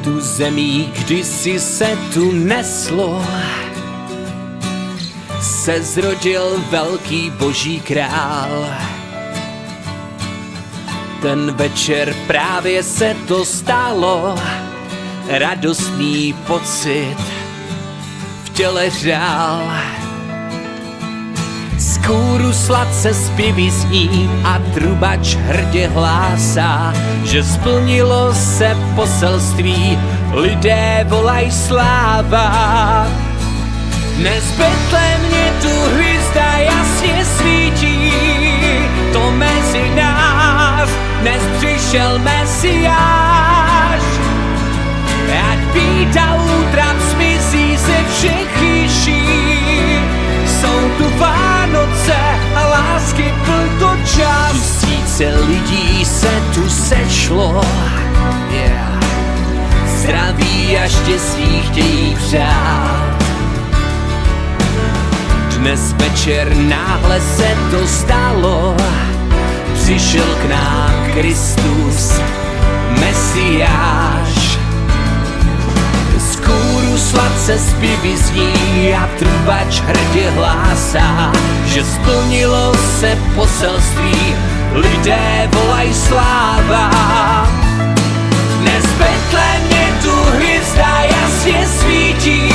Tu zemí kdysi se tu neslo, se zrodil velký boží král. Ten večer právě se to stalo, radostný pocit v těle řál. Z kůru sladce zpěvy zní a trubač hrdě hlásá, že splnilo se poselství, lidé volaj sláva. Dnes Betlémě tu hvězda jasně svítí, to mezi nás dnes přišel Mesiáš. Ať bída útrap zmizí ze všech říší, jsou tu Vánoce a lásky pln to čas. Tisíce lidí se tu sešlo, zdraví a štěstí chtějí přát. Dnes večer náhle se to stalo, přišel k nám Kristus, Mesiáš. Z kůru sladce zpěvy zní a trubač hrdě hlásá, že splnilo se poselství, lidé volaj sláva. Dnes Betlémě tu hvězda jasně svítí,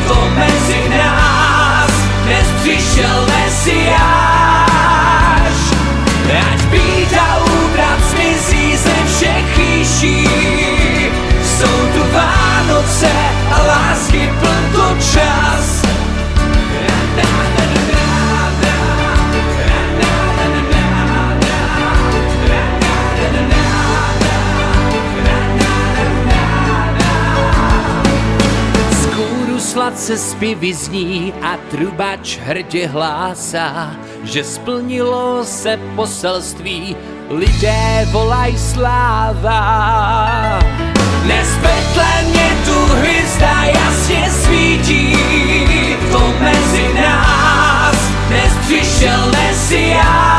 to mezi nás dnes přišel Mesiáš. Ať bída útrap zmizí ze všech říší, jsou tu Vánoce a lásky pln to čas. Sladce zpěvy zní a trubač hrdě hlásá, že splnilo se poselství, lidé volaj sláva. Dnes Betlémě tu hvězda jasně svítí, to mezi nás dnes přišel Mesiáš.